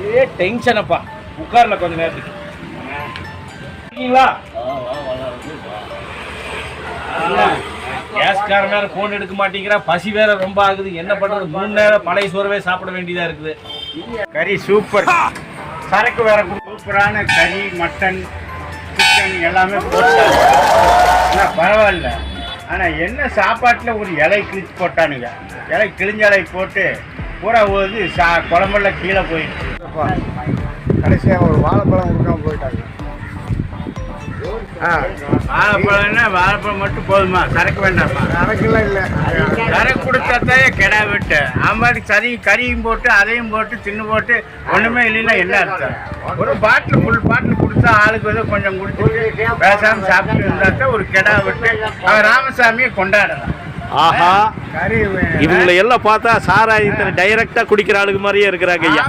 ஒரே டென்ஷனப்பா. உட்கார்ல கொஞ்ச நேரத்துக்கு. கேஸ்காரன் வேற போன் எடுக்க மாட்டேங்கிறா. பசி வேற ரொம்ப ஆகுது. என்ன பண்றது? 3 நேரம் பழைய சோறவே சாப்பிட வேண்டியதா இருக்குது. கறி சூப்பர். சரக்கு வேற சூப்பரான கறி, மட்டன், சிக்கன் எல்லாமே போட்டாங்க. ஆனால் பரவாயில்ல. ஆனால் என்ன சாப்பாட்டில் ஒரு இலை கிழிச்சு போட்டானுங்க. இலை கிழிஞ்ச இலை போட்டு பூரா போது குழம்பெல்லாம் கீழே போயிடுச்சு. கடைசியாக ஒரு வாழைப்பழம் கொடுக்காம போயிட்டாங்க. வாழைப்பழம்னா வாழைப்பழம் மட்டும் போதுமா? சரக்கு வேண்டாமா? சரக்குலாம் இல்லை. சரக்கு கொடுத்தாத்தாயே கெடா விட்டு ஆமாடி சரி கறியும் போட்டு அதையும் போட்டு தின்னு போட்டு ஒன்றுமே இல்லைன்னா என்ன அர்த்தம்? ஒரு பாட்டில் ஃபுல் பாட்டில் கொடுத்தா ஆளுக்கு வந்து கொஞ்சம் குடிச்சிட்டு பேசாமல் சாப்பிட்டு இருந்தாத்தான் ஒரு கெடா விட்டு அவன் ராமசாமியை கொண்டாடலாம். ஆஹா, கறி இவங்களை எல்லாம் பார்த்தா சாராயத்தில் டைரக்டா குடிக்கிற ஆளுக்கு மாதிரியே இருக்கிறாங்க ஐயா.